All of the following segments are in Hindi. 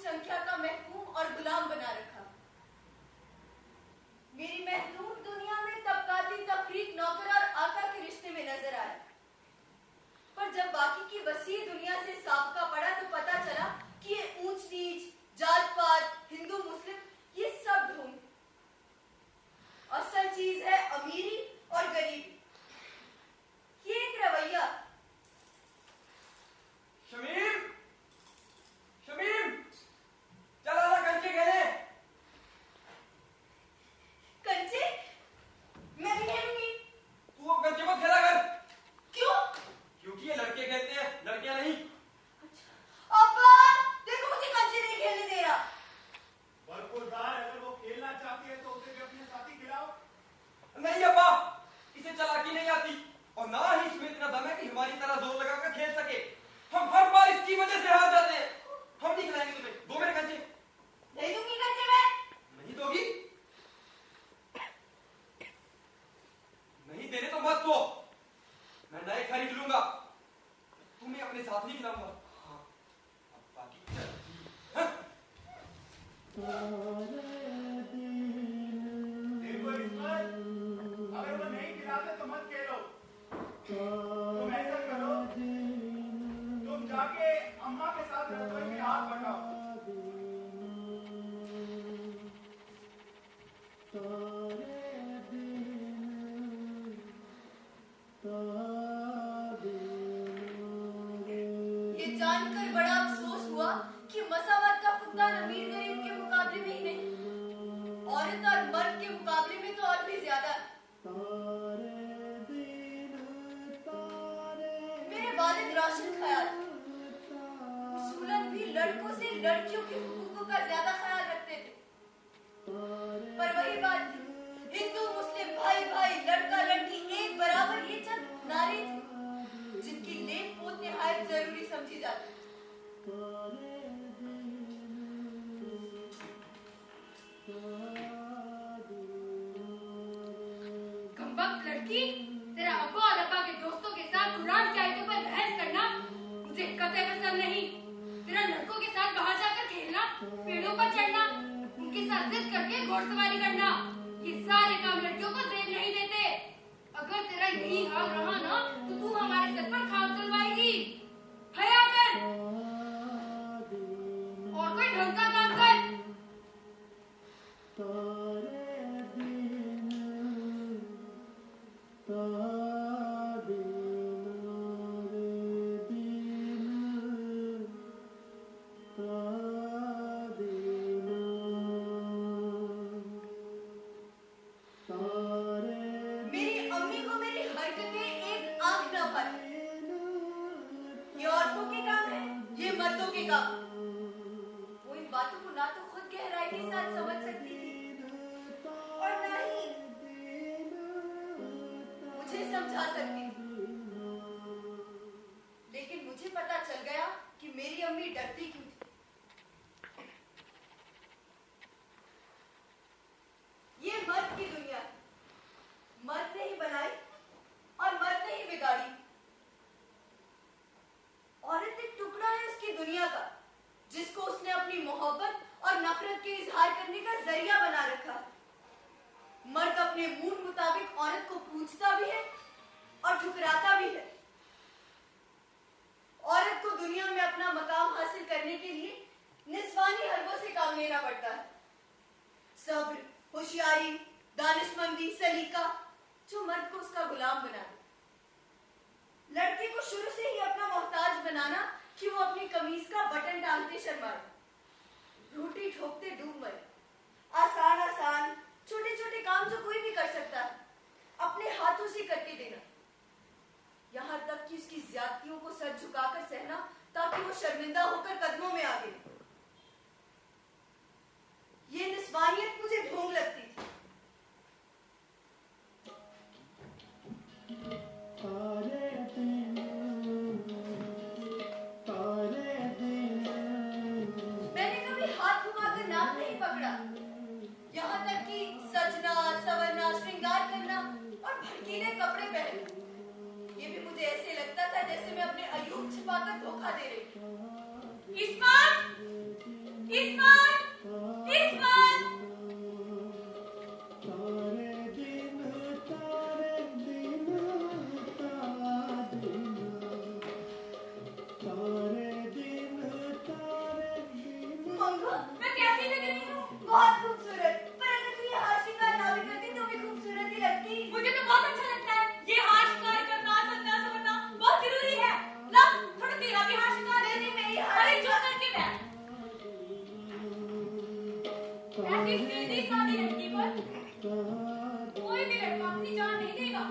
संख्या का महकूम और गुलाम बना रखा। मेरी महदूद दुनिया में तबकाती तफरीक नौकर और आका के रिश्ते में नजर आए, पर जब बाकी की वसी दुनिया से साबका पड़ा तो पता चला कि ये ऊंच नीच, जात पात, हिंदू मुस्लिम, ये सब ढोंग। असल चीज है अमीरी और गरीबी। ये एक रवैया। शमीम, शमीम, चला ना कंचे खेले। कंचे? मैं नहीं खेलूंगी। तू वो कंचे मत खेला कर। क्यों? क्योंकि ये लड़के खेलते हैं, लड़कियां नहीं। अब्बा, देखो मुझे कंचे नहीं खेलने दे रहा। बरखुरदार, अगर वो खेलना चाहती है तो उसे भी अपने साथी खिलाओ। नहीं अब्बा, इसे चालाकी नहीं आती और ना ही इसमें इतना दम है कि हमारी तरह जोर लगाकर खेल सके। हम हर बार इसकी वजह से हार जाते हैं। हम नहीं खिलाएंगे तुम्हें। दो मेरे कंचे। नहीं दूंगी कंचे मैं। नहीं दोगी? नहीं देने तो मत दो, मैं नए खरीद लूंगा। तुम्हें अपने साथ नहीं खिलाऊंगा। हाँ, अब बाकी हाँ? देखो इस्माइल, अगर वो नहीं खिलाते तो मत खेलो। तुम ऐसा करो, तुम जाके अम्मा के साथ रसोई में हाथ बटाओ। ये जानकर बड़ा अफसोस हुआ कि मसावत का फुकदान अमीर गरीब के मुकाबले में ही नहीं, औरत और मर्द के मुकाबले में तो और भी ज्यादा। मेरे वालिद रोशन ख्याल उसूलन भी लड़कों से लड़कियों के हुकूकों का ज्यादा ख्याल रखते थे, पर वही बात थी, हिंदू मुस्लिम भाई भाई, लड़का लड़की एक बराबर, ये चंद नारे थे जिनकी लेन पोत निहायत जरूरी समझी जाती। कमबख्त लड़की, तेरा अब्बा और अब्बा के दोस्तों के साथ कुरान की आयतों पर बहस करना मुझे कतई पसंद नहीं। तेरा लड़कों के साथ बाहर जाकर खेलना, पेड़ों पर चढ़ना, उनके साथ जिद करके घोड़सवारी करना, ये सारे काम लड़कियों को जेब नहीं देते। अगर तेरा यही हाल रहा ना तो तू हमारे सर पर खाक चलवाएगी। हया कर और कोई ढंग का काम कर। मेरी अम्मी को मेरी हरकतें एक आंख न पर। ये औरतों के काम है, ये मर्दों के काम। वो इन बातों को ना तो खुद गहराई के साथ समझ सकती थी और ना ही मुझे समझा सकती थी। लेकिन मुझे पता चल गया कि मेरी अम्मी डरती क्यों थी। ये मर्द की दुनिया है, मर्द ने ही बनाई और मर्द ने ही बिगाड़ी। औरत एक टुकड़ा है उसकी दुनिया का, जिसको उसने अपनी मोहब्बत और नफरत के इजहार करने का जरिया बना रखा। मर्द अपने मूड मुताबिक औरत को पूछता भी है और ठुकराता भी है। औरत को दुनिया में अपना मकाम हासिल करने के लिए निस्वानी हरबों से काम लेना पड़ता है। सब्र, होशियारी, दानिशमंदी, सलीका, जो मर्द को उसका गुलाम बना दे। लड़के को शुरू से ही अपना मोहताज बनाना कि वो अपनी कमीज का बटन डालते शर्माए, रोटी ठोकते डूब मरे। आसान आसान छोटे छोटे काम जो कोई भी कर सकता है, अपने हाथों से करके देना। यहाँ तक कि उसकी ज्यादतियों को सर झुकाकर सहना ताकि वो शर्मिंदा होकर कदमों में आ गिरे। ये निस्वानियत मुझे ढोंग लगती थी। मैंने कभी हाथ घुमाकर नाक नहीं पकड़ा। यहाँ तक कि सजना, संवरना, श्रृंगार करना और भड़कीले कपड़े पहनना, ये भी मुझे ऐसे लगता था जैसे मैं अपने अयूब छिपाकर धोखा दे रही हूँ। इस्मात, मंगू, मैं कैसी लग रही हूँ? बहुत खूबसूरत। पर अगर तू ये हार श्रृंगार ना भी करती तो भी खूबसूरत ही लगती। मुझे तो बहुत अच्छा लगता है। ये हार श्रृंगार करना, सजना समझना बहुत जरूरी है। ला, थोड़ा तेरा भी हार श्रृंगार दे दे। मेरी हार अरे जो करके बैठ। ऐसी सीधी सादी लड़की पर कोई भी लड़का अपनी जान नहीं देगा।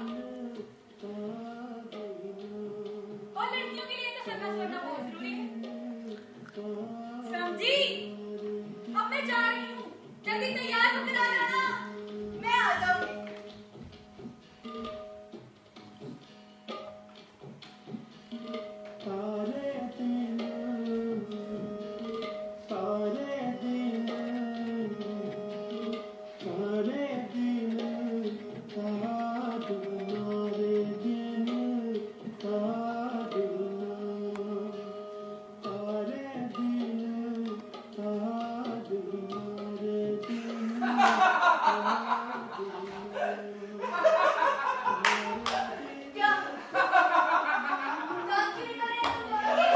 और लड़कियों के लिए तो सजना समझना बहुत जरूरी है। समझी? अब मैं जा रही हूँ। जल्दी तैयार होकर आ जाना। मैं आ जाऊंगी। क्या? काम क्यों नहीं कर रहे तुम दोनों?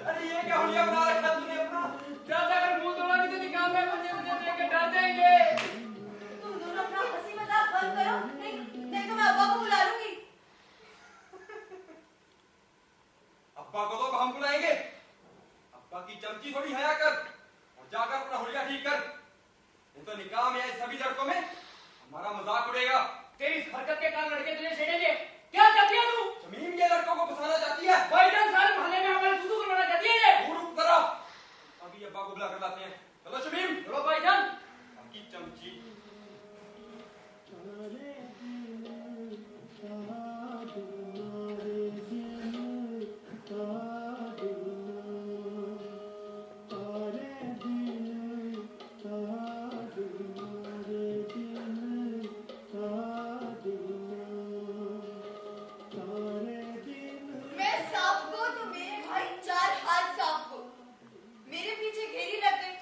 अरे ये क्या हुलिया बना रखा तूने अपना? ज्यादा अगर मुंह तोड़ोगे तो निकाह में मुझे देख के डर जाएंगे। तुम दोनों अपना हंसी मजाक बंद करो, नहीं तो मैं अब्बा को बुला लूंगी। अब्बा को तो हम बुलाएंगे। अब्बा की चमची थोड़ी हया कर और जाकर अपना हुलिया ठीक कर। नहीं तो निकाह में आए सभी लड़कों में हमारा मजाक उड़ेगा। तेरी इस हरकत के कारण लड़के तुझे छेड़ेंगे। क्या कर दिया तू? शमीम ये लड़कों को फंसाना चाहती है। भाईजान सारे मोहल्ले में हमारे दूधू करवाना चाहती है ये। रुक जरा, अभी अब्बा को बुला कर लाते हैं। चलो शमीम, चलो भाईजान। की चमची। मैं सांप को तो मेरे भाई 4 हाथ सांप को। मेरे पीछे घेरी लग गई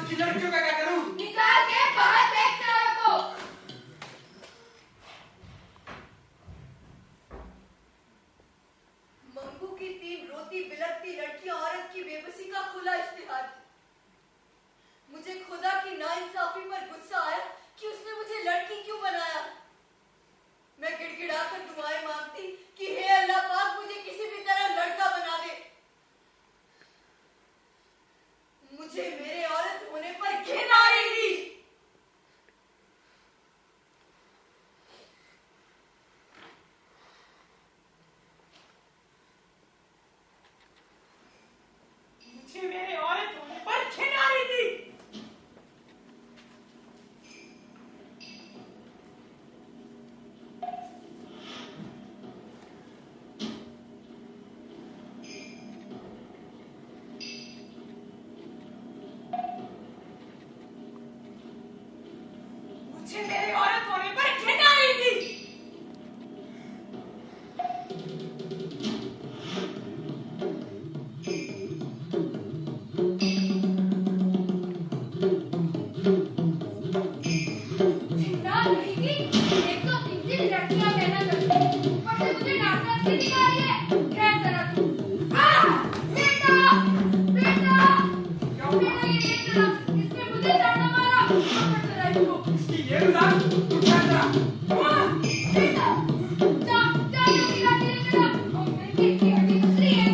इसकी लड़कियों का क्या करूं? निकाल के बाहर फेंक दो रखो। मंगू की 3 रोती बिलखती लड़कियां औरत की बेबसी का खुला इश्तिहार थी। मुझे खुदा की नाइंसाफी पर गुस्सा आया कि उसने मुझे लड़की क्यों बनाया। मैं गिड़गिड़ाकर दुआएं मांगती कि हे अल्लाह पाक मुझे किसी भी तरह लड़का बना दे। मुझे मेरे औरत होने पर घिन आ रही थी। मुझे मेरे औरत होने पर घिन आ रही थी। मुझे मेरे औरत होने पर घिन आ रही थी। चिंता नहीं की। एक तो 3 लड़कियां पैदा करती, ऊपर से मुझे नाक से निकाली है। खैर जरा तू। बेटा, बेटा, बेटा ये देख जरा, इसने मुझे डांटा मारा। पकड़ जरा इसको। इसकी ये गुजार तू क्या जरा? बेटा, जा जल्दी लाठी लेकर आ। और मेरी किसकी हड्डी दूसरी है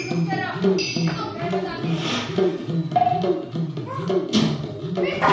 रुक जरा, तो मैं बताती हूँ। बेटा,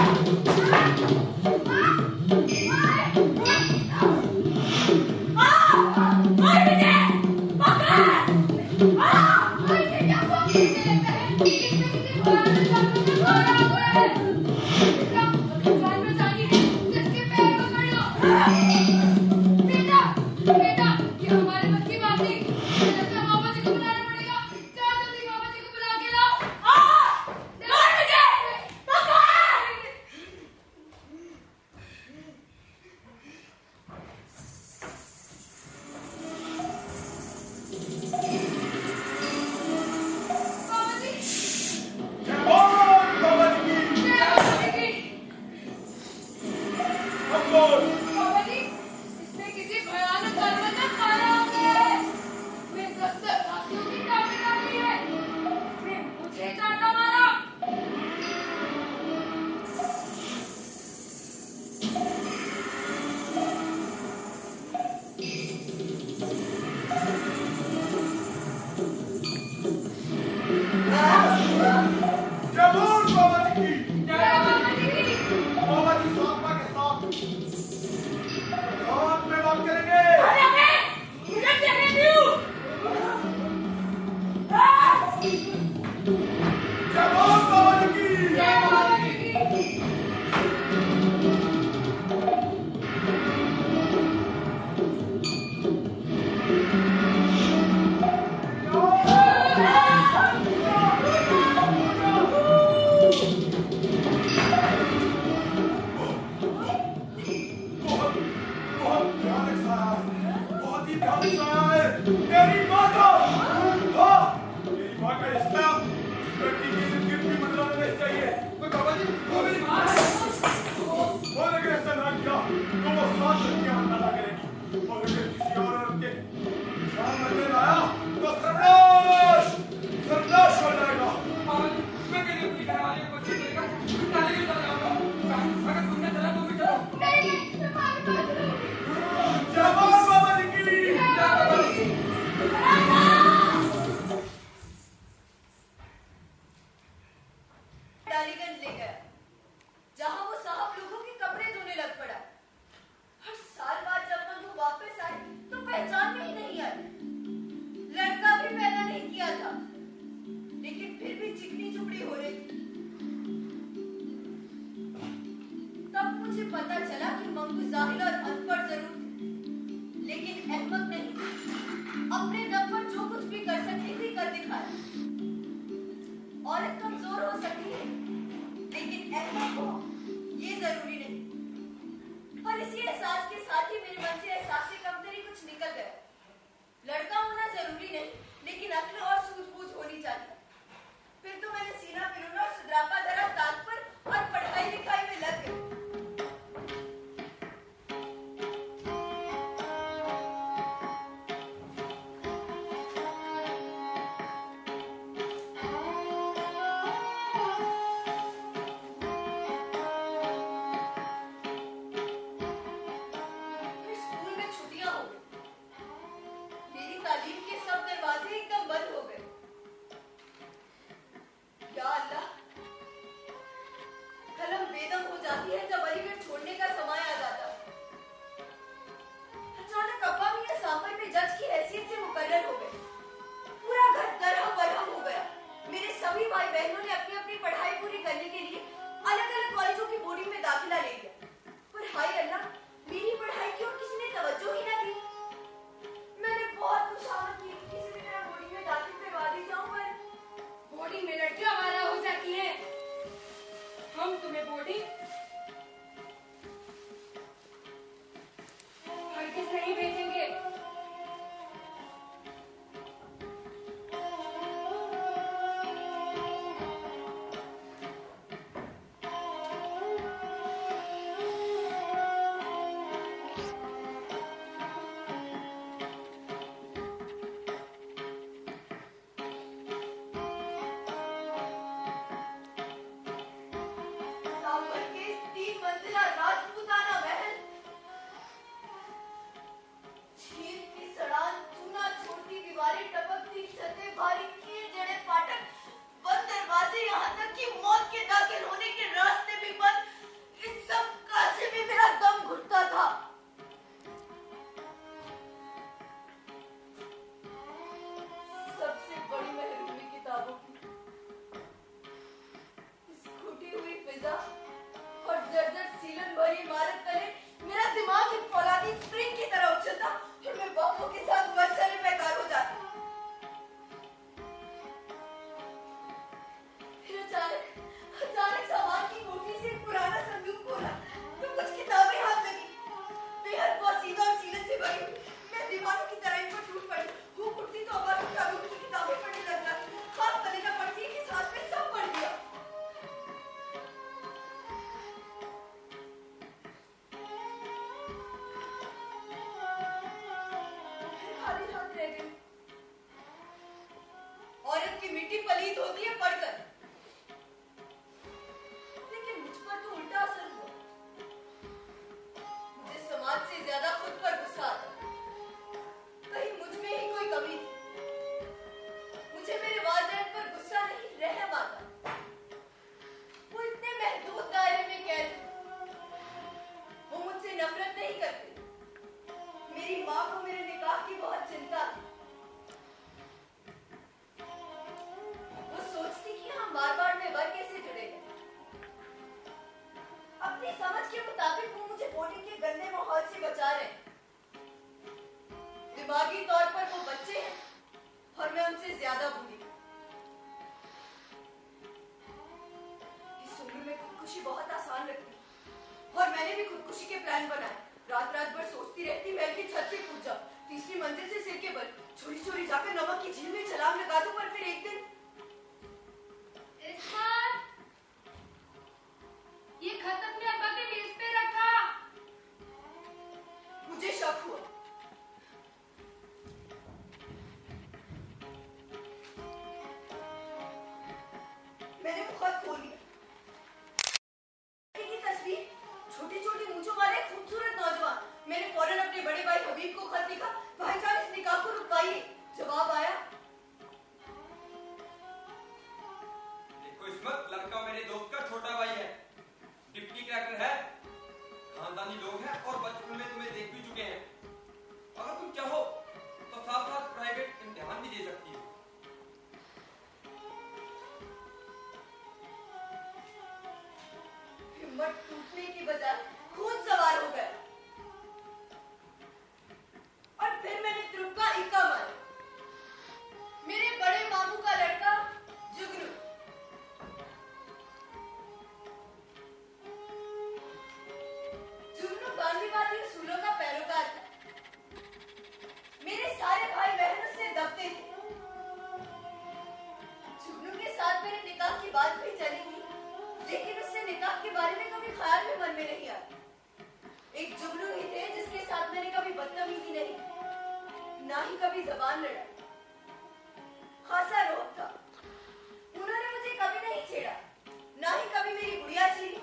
जिंदगी पलीत होती है पढ़कर, लेकिन मुझ पर तो उल्टा असर हुआ। मुझे समाज से ज्यादा खुद पर गुस्सा आता। कहीं मुझ में ही कोई कमी थी। मुझे मेरे वालिदैन पर गुस्सा नहीं, रहम आता। वो इतने महदूद दायरे में कैद थे। वो मुझसे नफरत नहीं करते। मेरी माँ को मेरे निकाह की बहुत चिंता थी। वो सोचती कि हम मारवाड़ में वर कैसे जुड़ेंगे। अपनी समझ के मुताबिक वो मुझे बोर्डिंग के गंदे माहौल से बचा रहे हैं। दिमागी तौर पर वो बच्चे हैं और मैं उनसे ज्यादा बुरी। इस उम्र में खुदकुशी बहुत आसान लगती और मैंने भी खुदकुशी के प्लान बनाए। रात रात भर सोचती रहती महल की छत से कूद जाऊं, तीसरी मंजिल से सिर के बल चोरी चोरी जाकर नमक की झील में छलांग लगा दूं, पर फिर एक दिन ये खत अपने अब्बा के मेज पे रखा। मुझे शक हुआ। मैंने वो खत खोल लिया। की तस्वीर, छोटी छोटी मूंछों वाले खूबसूरत नौजवान। मैंने फौरन अपने बड़े भाई हबीब को खत लिखा, भाईजान इस निकाह को रुकवाइए। जवाब आया, देखो इस्मत, लड़का मेरे दोस्त का छोटा भाई है, डिप्टी कलेक्टर है, खानदानी लोग हैं और बचपन में तुम्हें देख भी चुके हैं। अगर तुम चाहो तो साथ साथ प्राइवेट इम्तिहान भी दे सकती हो। हिम्मत टूटने की बजाय खून सवार हो गया और फिर मैंने त्रुपका इक्का मारा। मेरे बड़े मामू का लड़का जुगनू। जुगनू गांधीवादी उसूलों का पैरोकार था। मेरे सारे भाई बहन उससे दबते थे। जुगनू के साथ मेरे निकाह की बात भी चली थी, लेकिन उससे निकाह के बारे में कभी ख्याल भी मन में नहीं आया। एक जुगनू ही थे जिसके साथ मैंने कभी बदतमीजी नहीं, ना ही कभी जबान लड़ा। खासा रोब था। उन्होंने मुझे कभी नहीं छेड़ा, ना ही कभी मेरी गुड़िया छीनी।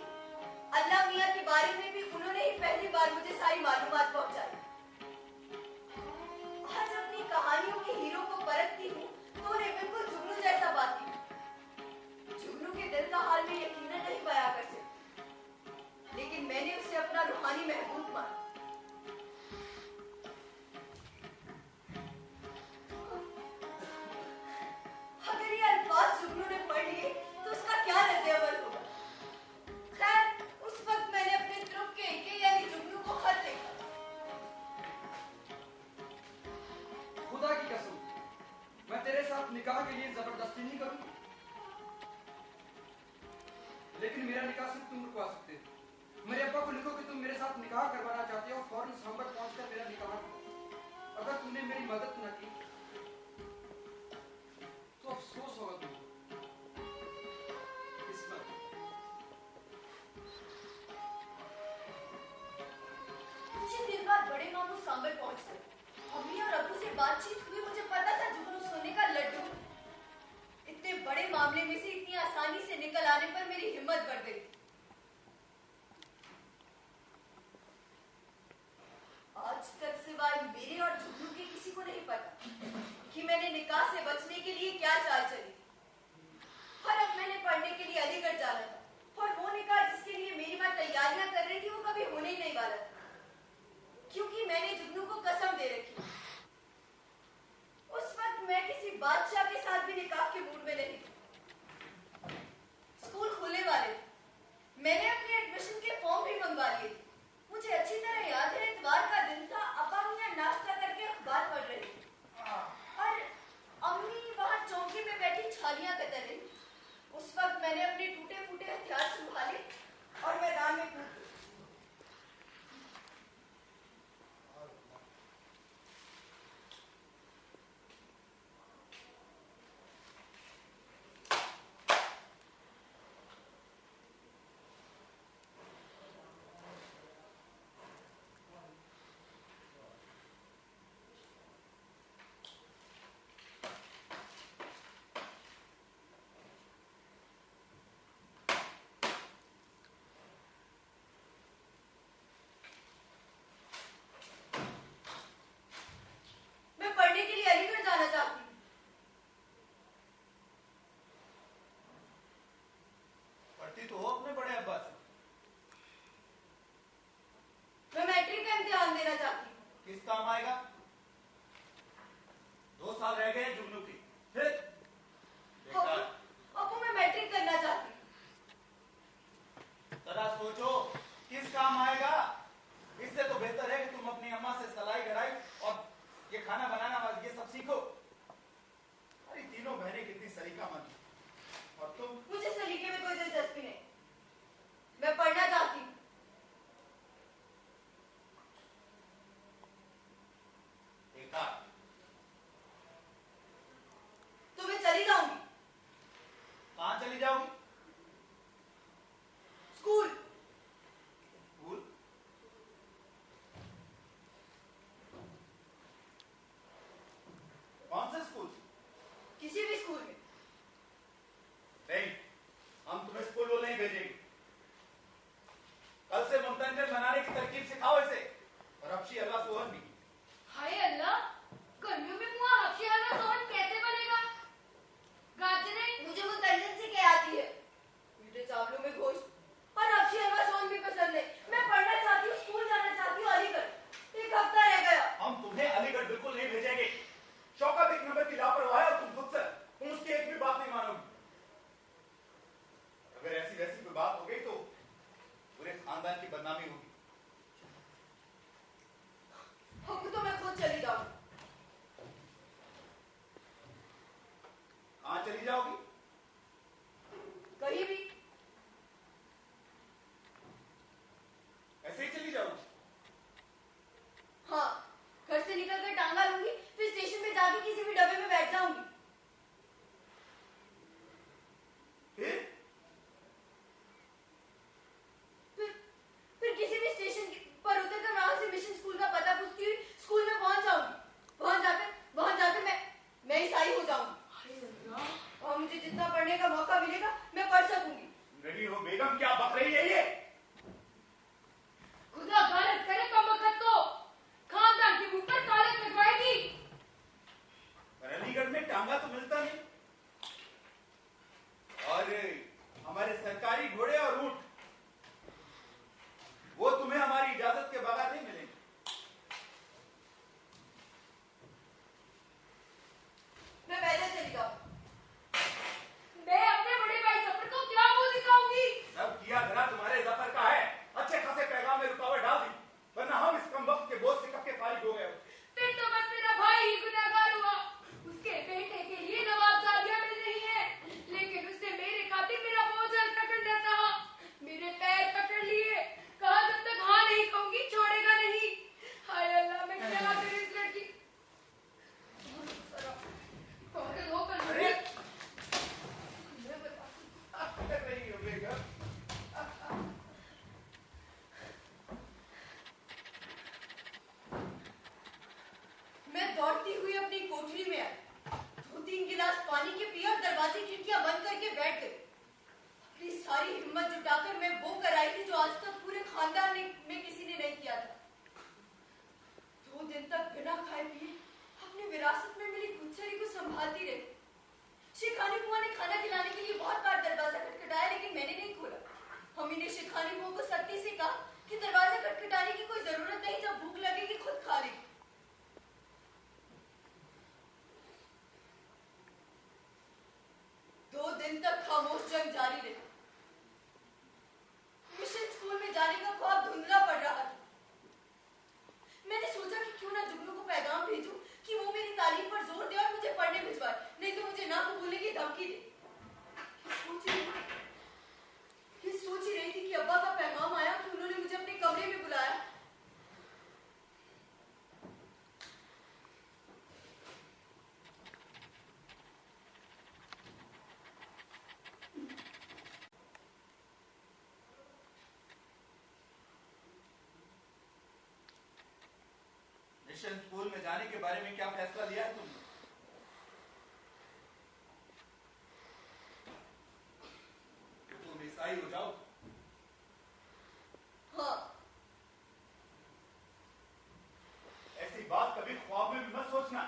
अल्लाह मियां के बारे में भी उन्होंने ही पहली बार मुझे सारी मालूमात पहुंचाई। आज अपनी कहानियों के हीरो को परखती हूँ तो उन्हें बिल्कुल जुगनू जैसा पाती हूँ। जुगनू के दिल का हाल में यकीनन नहीं बयां कर सकती, लेकिन मैंने उसे अपना रूहानी महबूब माना। अगर ये अल्फाज जुगनू ने पढ़ लिए तो उसका क्या रद्द-ए-अमल होगा। खैर, उस वक्त मैंने अपने त्रुप के इक्के यानी जुगनू को खत लिखा। खुदा की कसम, मैं तेरे साथ निकाह के लिए जबरदस्ती नहीं करूंगा, लेकिन मेरा निकाह सिर्फ तुम रुकवा सकते हो। मेरे अब्बा को लिखो कि तुम मेरे साथ निकाह करवाना चाहते हो, फौरन इस्लामाबाद पहुंचकर मेरा निकाह करो। अगर तुमने मेरी मदद न की तो अफसोस होगा तुमको। इस्मत। कुछ ही देर बाद बड़े मामू सांबर पहुंच गए। अम्मी और अब्बू से बातचीत हुई। मुझे पता था जुगनू सोने का लड्डू। इतने बड़े मामले में से इतनी आसानी से निकल आने पर मेरी हिम्मत बढ़ गई। आज तक सिवाय मेरे और जुगनू के किसी को नहीं पता कि मैंने निकाह से बचने के लिए क्या चाल चली। और अब मैंने पढ़ने के लिए अलीगढ़ जाना था और वो निकाह जिसके लिए मेरी माँ तैयारियां कर रही थी वो कभी होने ही नहीं वाला था, क्योंकि मैंने जुगनू को कसम दे रखी। उस वक्त मैं किसी बादशाह के साथ भी निकाह के मूड में नहीं थी। स्कूल खुलने वाले थे। मैंने अपने एडमिशन के फॉर्म भी मंगवा लिए थे। मुझे अच्छी तरह याद है, इतवार का दिन था। अब्बा मियां नाश्ता करके अखबार पढ़ रहे थे और अम्मी वहां चौकी में बैठी छालियां कतर रही। उस वक्त मैंने अपने टूटे फूटे हथियार संभाले और मैदान में कूद गई। चली जाओगी? कहीं भी। ऐसे ही चली जाओगी? हाँ, घर से निकलकर टांगा लूंगी, फिर स्टेशन में जाके किसी भी डब्बे में बैठ जाऊंगी। फिर फिर किसी भी स्टेशन पर उतरकर वहां से मिशन स्कूल का पता पूछती हुई स्कूल में पहुंच जाऊंगी। वहां जाकर मैं ईसाई हो जाऊंगी और मुझे जितना पढ़ने का मौका मिलेगा मैं पढ़ सकूंगी। नहीं हो बेगम, क्या बक रही है ये? खुदा गारत करे कमबख्त को, खानदान के मुंह पर कालक लगवाएगी। पर अलीगढ़ में टांगा तो मिलता नहीं, और हमारे सरकारी घोड़े और ऊंट वो तुम्हें हमारी इजाजत के बगैर नहीं मिलेंगे। मैं पैदल चली जाऊं। मैं अपने बड़े भाई सफर को क्या मुंह दिखाऊंगी? सब किया धरा तुम्हारे जफर का है। अच्छे खासे पैगाम में रुकावट डाल दी, वरना हम इस कमबख्त के बोझ से कब के फारिग हो गए। फिर तो बस मेरा भाई ही गुनहगार हुआ। उसके बेटे के लिए नवाबजादियां मिल रही हैं, लेकिन उसने मेरे खातिर मेरा बोझ हल्का करना चाहा। मेरे पैर पकड़ लिए, कहा जब तक हाँ नहीं कहूंगी छोड़ेगा नहीं। हाय अल्लाह, मैं क्या करूं इस लड़की? पागल होकर अरे! मैं बता आप कर रही हो बेगम? मैं दौड़ती हुई अपनी कोठरी में आई, 2-3 गिलास पानी के पिए और दरवाजे खिड़कियां बंद करके बैठ गई। अपनी सारी हिम्मत जुटाकर मैं वो कराई थी जो आज तक पूरे खानदान में किसी ने नहीं किया था। 2 दिन तक बिना खाए पिए अपनी विरासत में मिली गुच्छरी को संभालती रही। शिखानी बुआ ने खाना खिलाने के लिए बहुत बार दरवाजा खटखटाया, लेकिन मैंने नहीं खोला। मम्मी ने शिखानी बुआ को सख्ती से कहा कि दरवाजा खटखटाने की कोई जरूरत नहीं, जब भूख लगेगी खुद खा लेगी। 2 दिन तक खामोश जंग जारी रही। मिशन स्कूल में जाने का ख्वाब धुंधला पड़ रहा था। मैंने सोचा कि क्यों ना जुगनू को पैगाम भेजूं कि वो मेरी तालीम पर जोर दे और मुझे पढ़ने भिजवाए, नहीं तो मुझे ना कबूलने की धमकी दे। ये सोच ही रही थी कि अब्बा का पैगाम आया कि उन्होंने मुझे अपने कमरे में बुलाया। मिशन स्कूल में जाने के बारे में क्या फैसला लिया है तुमने? कि तुम ईसाई हो जाओ? हाँ, ऐसी बात कभी ख्वाब में भी मत सोचना।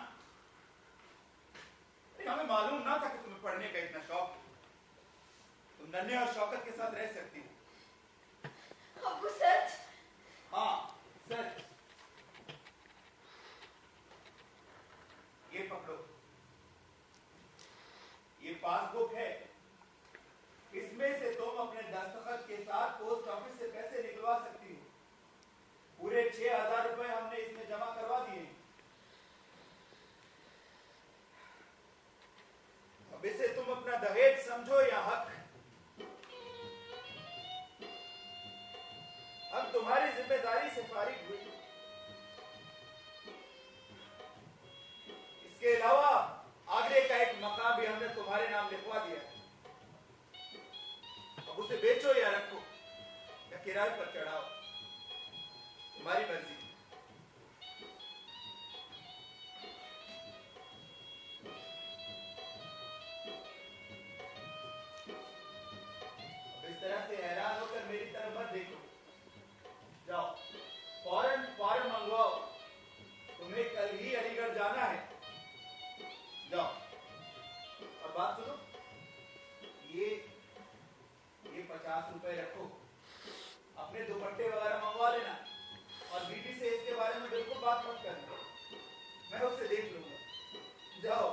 अरे हमें मालूम ना था कि तुम्हें पढ़ने का इतना शौक। तुम नन्हे और शौकत के साथ रह सकती हो। अब्बू सच? हाँ, सच। ये पकड़ो, ये पासबुक है। इसमें से तुम अपने दस्तखत के साथ पोस्ट ऑफिस से पैसे निकलवा सकती हो। पूरे 6,000 रुपए हमने इसमें जमा करवा दिए। अब इसे तुम अपना दहेज समझो या हक। अब तुम्हारी जिम्मेदारी से फारिग हुई। इसके अलावा आगरे का एक मकान भी हमने तुम्हारे नाम लिखवा दिया। अब उसे बेचो या रखो या किराए पर चढ़ाओ, तुम्हारी मर्जी। अब इस तरह से हैरान होकर मेरी तरफ मत देखो। जाओ फौरन फॉर्म मंगवाओ, तुम्हें कल ही अलीगढ़ जाना है। जाओ। और बात सुनो, ये 50 रुपए रखो, अपने दुपट्टे वगैरह मंगवा लेना, और बीबी से इसके बारे में बिल्कुल बात मत करना, मैं उससे देख लूंगा। जाओ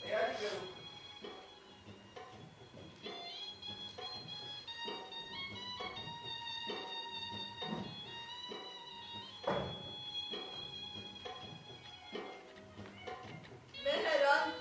तैयारी करो। मैं हैरान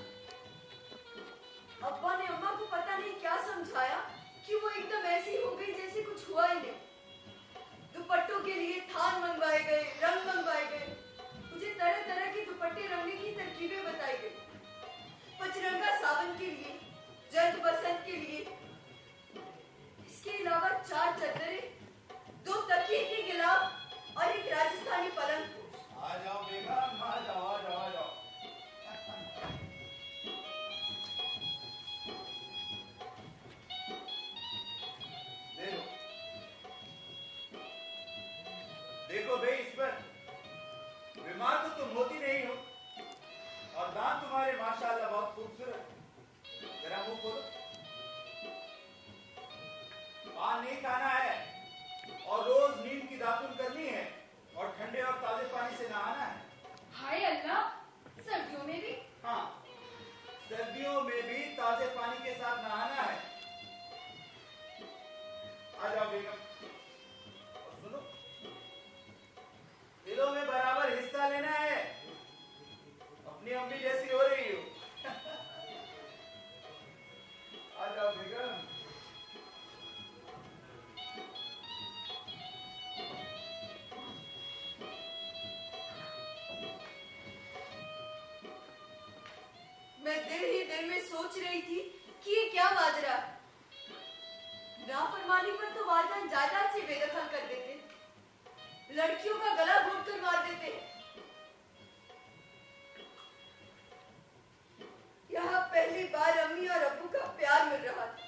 ताजे पानी के साथ नहाना है। आ जाओ बेगम। और सुनो, खेलों में बराबर हिस्सा लेना है। अपनी अम्मी जैसी हो रही हो। आ जाओ बेगम। मैं दिल ही दिल में सोच रही थी कि ये क्या माजरा। नाफरमानी पर तो वालिदैन जायदाद से बेदखल कर देते, लड़कियों का गला घोट कर मार देते। यहाँ पहली बार अम्मी और अब्बू का प्यार मिल रहा था।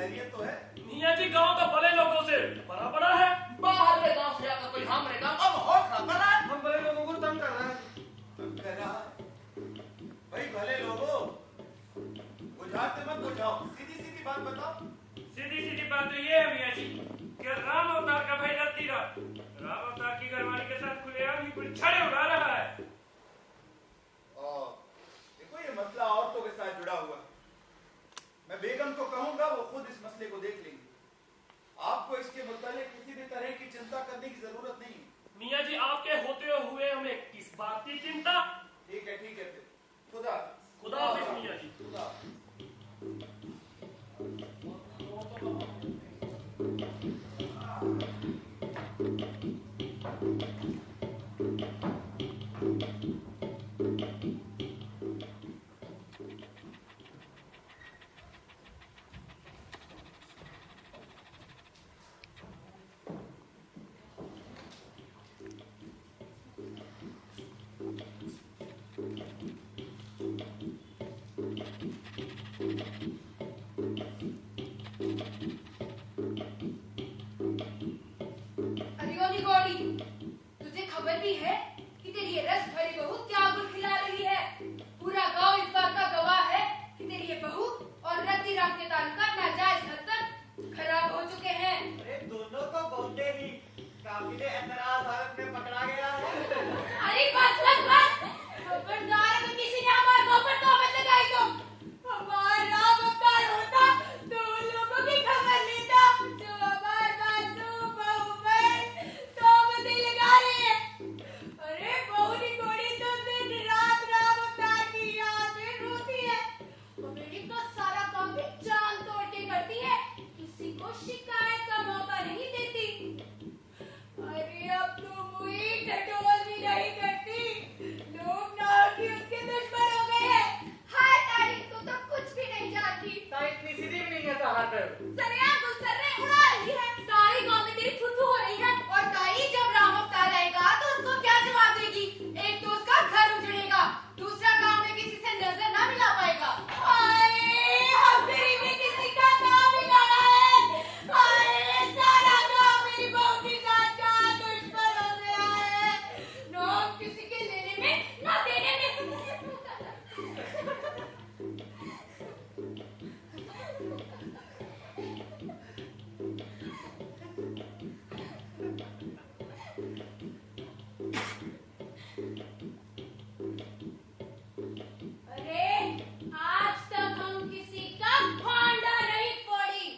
खैरियत तो है? मियाँ जी गांव का भले लोगों से बड़ा बड़ा है। बाहर के गांव से आकर कोई हमरे गांव का माहौल खराब कर रहा है। हम भले लोगों को तंग कर रहे हैं। तंग कर रहा है? भाई भले लोगो, बुझाते मत बुझाओ, सीधी सीधी बात बताओ। सीधी सीधी बात तो ये है मियाँ जी कि राम अवतार का भाई रत्ती राम अवतार की घरवाली के साथ खुलेआम ही कुछ छड़े उड़ा रहा है। और देखो ये मसला औरतों के साथ जुड़ा हुआ है। मैं बेगम को कहूंगा, वो खुद इस मसले को देख लेंगे। आपको इसके मुतालिक किसी भी तरह की चिंता करने की जरूरत नहीं है। मियाँ जी आपके होते हुए हमें किस बात की चिंता? ठीक है फिर। खुदा खुदा हाफिज मियाँ जी। खुदा। अरियोनी गौरी, तुझे खबर भी है कि तेरी ये रस भरी बहू क्या गुल खिला रही है। पूरा गांव इस बात का गवाह है कि तेरी ये बहू और रत्ती राम के ताल्लुकात नाजायज हद तक खराब हो चुके हैं। अरे दोनों को बहुते ही काबिले एतराज हालत में पकड़ा गया है। अरे बस बस बस, खबरदार अगर किसी ने हमारे गांव पर तोहमत लगाई तो हमारा राम अवतार होता तो उन लोगों की खबर लेता जो हमारे मासूम बहू पर तोहमतें लगा रहे हैं। अरे बहू नी गोड़ी तो दिन रात राम अवतार की याद में रोती है। वो मेरी तो सारा काम भी जान तोड़ के करती है, किसी को शिकायत का मौका नहीं देती। अरे अब तो मुझे टटोल भी नहीं करती, लोग ना कि उसके दुश्मन हो गए हैं। हाय तारीख, तू तो कुछ भी नहीं जानती। ताई इतनी सीधी भी नहीं है कहा कर। सरेआम गुस्से उड़ा रही है, सारी गांव में तेरी थू-थू हो रही है। और ताई, जब राम अवतार आएगा तो उसको क्या जवाब देगी? एक तो उसका घर उजड़ेगा, दूसरा गांव में किसी से नजर ना मिला पाएगा। हाय, हम गरीब ने किसी का काम बिगाड़ा है। हाय, सारा गांव मेरी बहू की जात का दुश्मन हो गया है। ना किसी के लेने में ना देने में। अरे आज तक हम किसी का भांडा नहीं फोड़ी।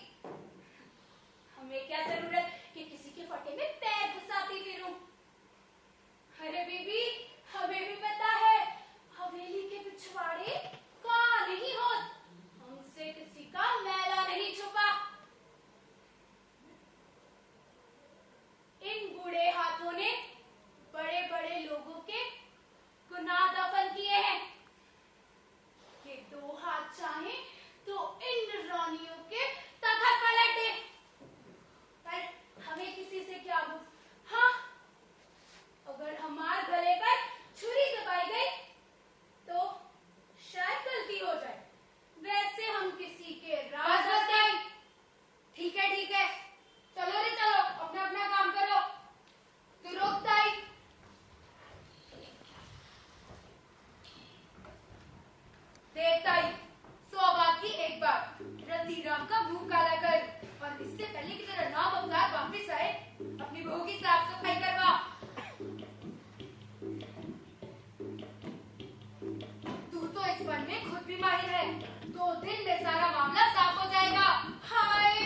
हमें क्या जरूरत कि किसी के फटे में पैर घुसाती फिरूं। अरे बीबी, हमें भी पता है हवेली के पिछवाड़े का नहीं होत, हमसे किसी का मैला नहीं छुपा। इन बूढ़े हाथों ने बड़े बड़े लोगों के गुनाह दफन किए हैं। ये दो हाथ चाहे तो इन रानियों के तखत पलटे, पर हमें किसी से क्या बुझ। हाँ, अगर हमारे गले पर छुरी दबाई गई तो शायद गलती हो जाए, वैसे हम किसी के राज। ठीक है, चलो रे चलो, अपना अपना काम करो। तू रोकता ही। देखता ही 100 बात की एक बात, रत्ती राम का मुंह काला कर और इससे पहले कि तेरा नाम अवतार वापिस आए अपनी बहू की साफ सफाई करवा। तू तो इस फन में खुद भी माहिर है, 2 दिन में सारा मामला साफ हो जाएगा। हाय,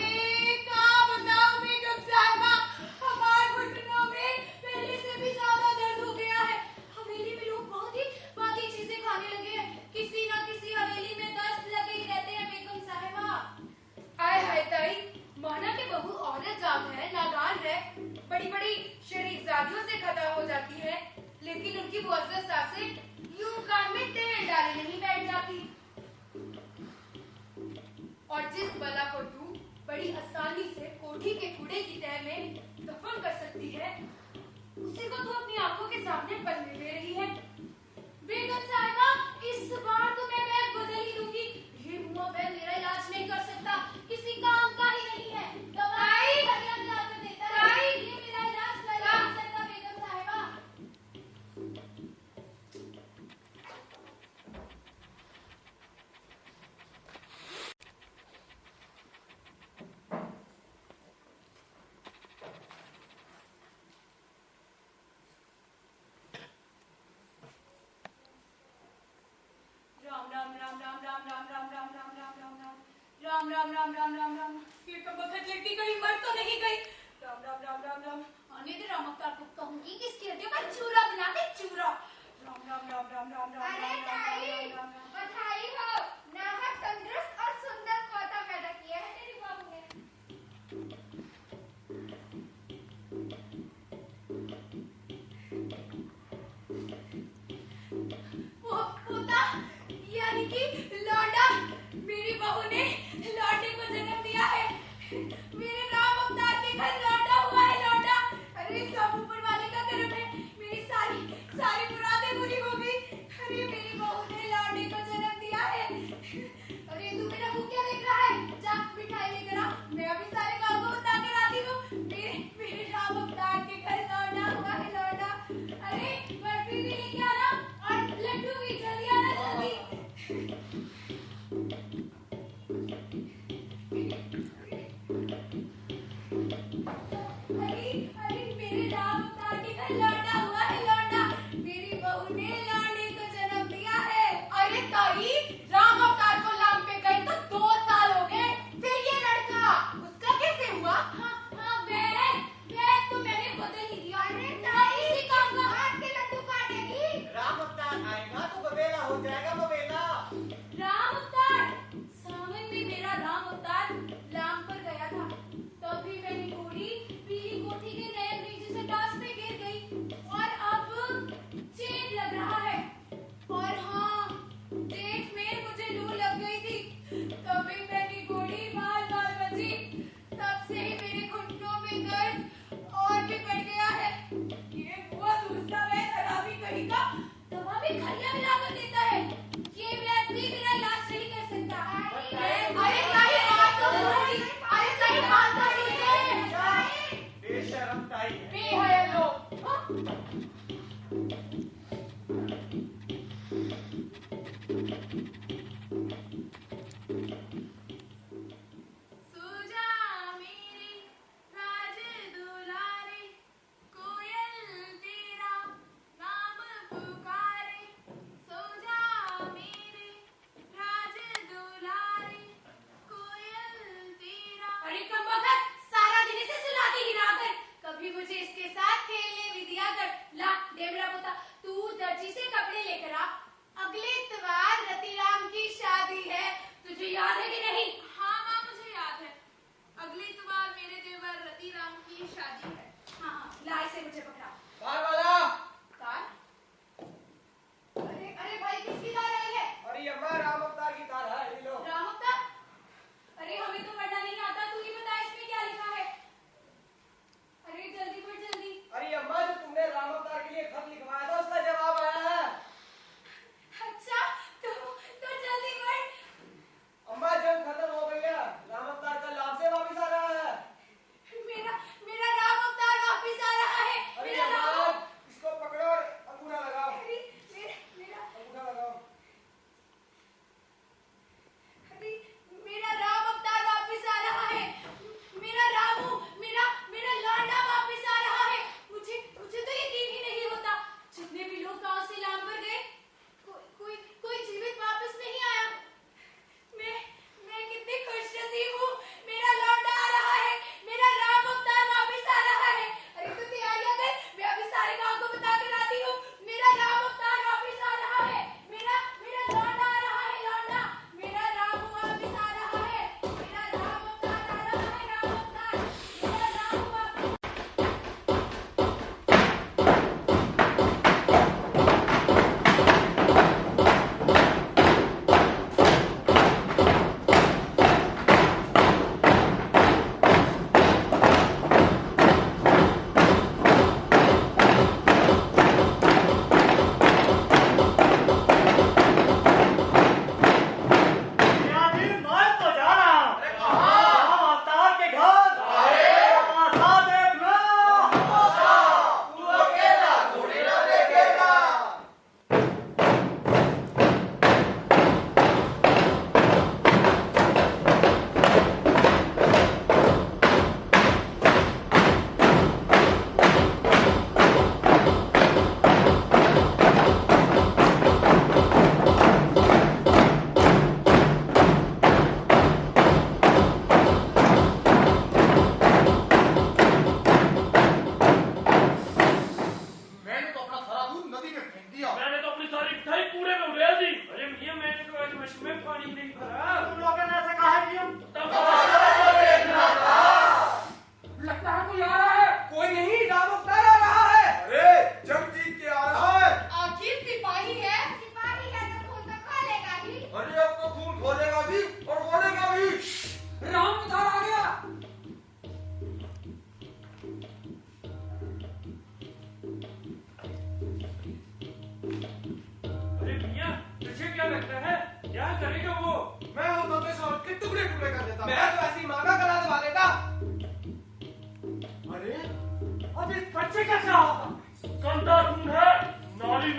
क्या बताऊं बेगम साहिबा, हमारे घुटनों में पहले से भी ज्यादा दर्द हो गया है। हवेली में लोग बहुत ही बाकी चीजें खाने लगे हैं, किसी ना किसी हवेली में दस्त लगे ही रहते हैं बेगम साहिबा। आय हाय ताई, माना के बहू औरत जात है, नादान है, बड़ी बड़ी शरीफजादियों से खता हो जाती है, लेकिन उनकी मुअज़्ज़ज़ सासें यूं कान में तेल डाले नहीं बैठ जाती। और जिस बला को तू बड़ी आसानी से कोठी के कूड़े की तह में दफन कर सकती है, उसी को तू अपनी आंखों के सामने पलने दे रही है। बेगम साहिबा, इस बार तो मैं बैग बदल ही दूंगी। ये मुआ बैग मेरा इलाज नहीं कर सकता, किसी काम राम राम राम अरे ताई, बधाई हो, नाहक तंदुरुस्त और सुंदर पोता पैदा किया है तेरी बहू ने। पोता यानी कि लौंडा, मेरी बहू ने लौंडे को जन्म दिया है। मेरे राम अवतार के घर लौंडा हुआ है, लौंडा। अरे सब ऊपर वाले का करम है, मेरी सारी मुरादें पूरी हो गई। अरे मेरी बहू ने लौंडे को जन्म दिया है। अरे तू मेरा मुंह क्या देख रहा है? जा मिठाई लेकर आ, मैं अभी सारे गांव को बता कर आती हूँ। मेरे राम अवतार के घर लौंडा हुआ है, लौंडा। अरे बर्फी भी लेके आना और लड्डू भी, जल्दी आना, जल्दी। अरे मेरे राम अवतार के घर लौंडा हुआ है, लौंडा। मेरी बहू ने लौंडे को जन्म दिया है। अरे ताई, राम अवतार को लाम पे गए तो 2 साल हो गए, फिर ये लड़का उसका कैसे हुआ? हाँ वह तो मैंने बदल ही दिया। अरे ताई, इसी काम का हाथ के लड्डू काटेगी। राम अवतार आएगा तो बबेला हो जाएगा, बबेला। राम अवतार, सावन में मेरा राम अवतार लाम पर गया था, तभी मेरी घोड़ी पीली कोठी के नए ब्रिज से टास पे गिर गई और अब जेठ लग रहा है। और हाँ, जेठ में मुझे लू लग गई थी, तभी मेरी घोड़ी बार-बार बची। तब से ही मेरे घुटनों में दर्द और भी बढ़ गया है। ये बुआ दूसरा वह खराबी कहीं का दवा भी खलिया मिलाकर देता है। ये व्यक्ति बिना इलाज नहीं कर सकता। अरे सही बात तो सुनिए, अरे सही बात तो सुनिए। बेशरम ताई है। बेहया लोग। सूजा मेरी राज दुलारे, कोयल तेरा नाम पुकारे। सूजा मेरे राज दुलारे, कोयल तेरा। अरे कमबख्त, सारा दिन इसे सुलाती गिराकर, कभी मुझे इसके साथ खेलने भी दिया कर। ला दे मेरा पोता, तू दर्जी से कपड़े लेकर आ, अगले इतवार रतिराम की शादी है। तुझे याद है कि नहीं? हाँ माँ, मुझे याद है। अगले इतवार मेरे देवर रतिराम की शादी है। हाँ, ला इसे मुझे पकड़ा। कार वाला। कार? अरे भाई, किसकी कार आई है? अरे अम्मा, राम अवतार की कार है, ये लो। राम अवतार? अरे हमें तो पढ़ना नहीं आता, तू ही बता इसमें क्या लिखा है। अरे जल्दी पढ़, जल्दी। अरे अम्मा, जो तुमने राम अवतार के लिए खत लिखवाया था उसका जवाब आया है। अच्छा, तो जल्दी पढ़। अम्मा, जंग खत्म हो गई है, राम अवतार का लाभ से वापिस आ रहा है। मेरा राम अवतार वापिस आ रहा है। अरे मेरा अम्मा, राम इसको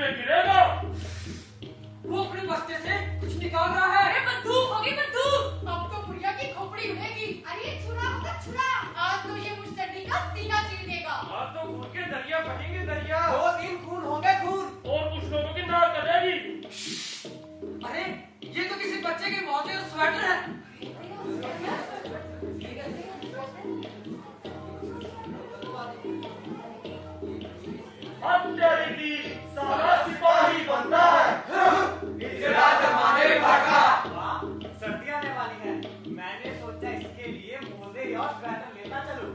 में गिरेगा। वो अपने बस्ते से कुछ निकाल रहा है। अरे बंदूक होगी बंदूक। अब तो बुढ़िया की खोपड़ी उड़ेगी। अरे छुरा होगा छुरा। आज तो ये मुझसे का सीना चीर देगा। आज तो खून के दरिया बहेंगे दरिया। 2-3 खून होंगे खून। और कुछ लोगों की नाक कटेगी। अरे ये तो किसी बच्चे के मौत का स्वेटर है। अब तेरी सारा सिपाही बनता है। इजरा जमाने भागा। सर्दी आने वाली है, मैंने सोचा इसके लिए मोजे और स्वेटर लेना चलूं।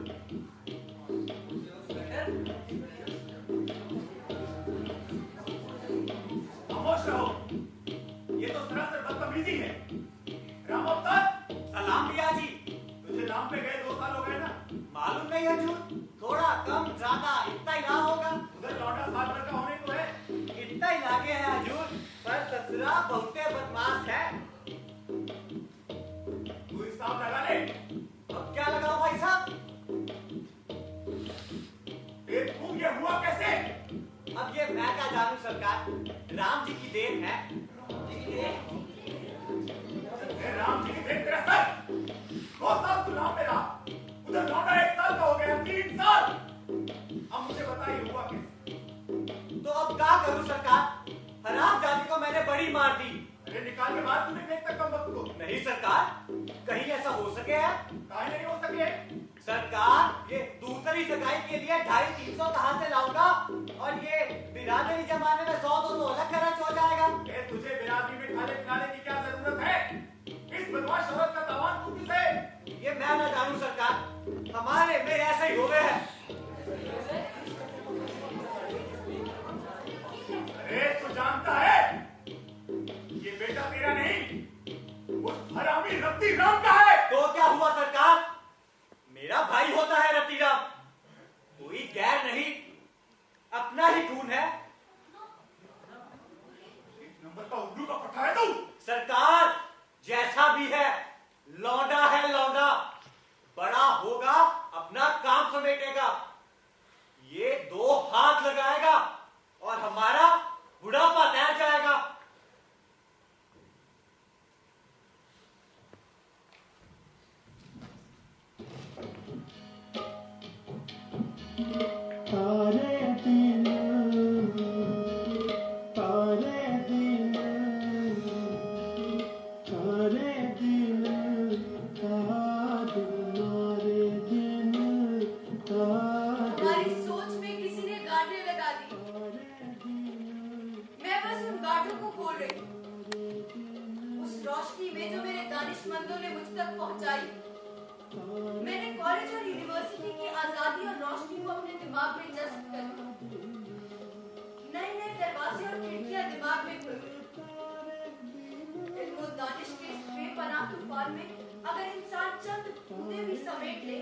खामोश रहो, ये तो सरासर बदतमीजी है। राम अवतार, सलाम भैया जी। तुझे नाम पे गए 2 साल हो गए ना? मालूम नहीं हजूर, थोड़ा कम ज्यादा इतना ही रहा होगा। उधर लौटा साल भर का होने को है। इतना ही लागे है हजूर, पर ससुरा बहुते बदमाश है। तू हिसाब लगा ले। अब क्या लगाओ भाई साहब? ये हुआ कैसे? अब ये मैं क्या जानू सरकार, राम जी की देन है। राम जी की देन तेरा सर। 2 साल तू नाम पे रहा, उधर लौटा 1 साल का हो गया, 3 साल। अब मुझे बताइए हुआ कैसे? तो अब क्या करूं सरकार, हराम जाति को मैंने बड़ी मार दी। अरे निकाल के बाद तूने फेंक तक कम वक्त को। नहीं सरकार, कहीं ऐसा हो सके है? काहे नहीं हो सके? सरकार, ये दूसरी सगाई के लिए 250-300 कहाँ से लाऊंगा? और ये बिरादरी जमाने में 100-200 अलग खर्च हो जाएगा। तुझे बिरादरी में खाने पिलाने की क्या जरूरत है? इस बदमाश औरत का दामाद तू किसे? ये मैं ना जानू सरकार, हमारे में ऐसे ही हो गए हैं। अरे तू जानता है ये बेटा तेरा नहीं, उस हरामी रत्ती राम का है। तो क्या हुआ सरकार, मेरा भाई होता है रतीराम, कोई गैर नहीं, अपना ही खून है। 1 नंबर का उल्लू का पट्टा है तू। सरकार, जैसा भी है, लौंडा है लौंडा, बड़ा होगा अपना काम समेटेगा, ये 2 हाथ लगाएगा और हमारा बुढ़ापा तैर जाएगा। तारे दिन तारे दिन तारे दिन तारे दिन हमारी सोच में किसी ने गांठें लगा दी। मैं बस उन गांठों को खोल रही हूँ। उस रोशनी में जो मेरे दानिशमंदों ने मुझ तक पहुंचाई, मैंने कॉलेज और यूनिवर्सिटी की आजादी और रोशनी को अपने दिमाग में जज्ब कर लिया। नए-नए दरवाजे और खिड़कियां दिमाग में खुल गई। इल्म और दानिश के इस बेपनाह तूफान में अगर इंसान चंद बूंदें भी समेट ले,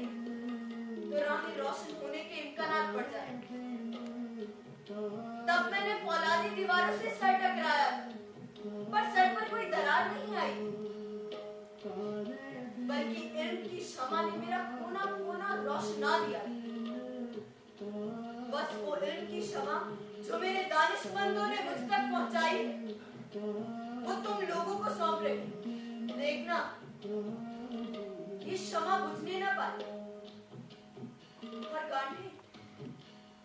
तो राहें रोशन होने के इम्कानात बढ़ जाएंगे। तब मैंने फौलादी दीवारों से सर टकराया, पर सर पर कोई दरार नहीं आई, बल्कि इल्म की शमा ने मेरा कोना कोना रोशना दिया। बस वो इल्म की शमा जो मेरे दानिशमंदों ने मुझ तक पहुंचाई, वो तुम लोगों को सौंप रही। देखना, ये शमा बुझने ना पाए और गांठें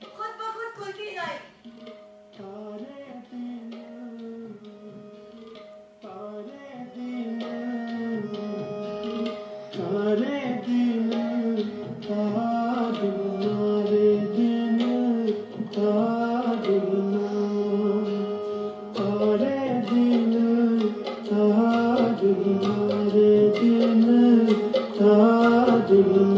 खुद ब खुद खुलती जाए। तारे दिन तारे दिन तारे दिन तारे दिन तारे दिन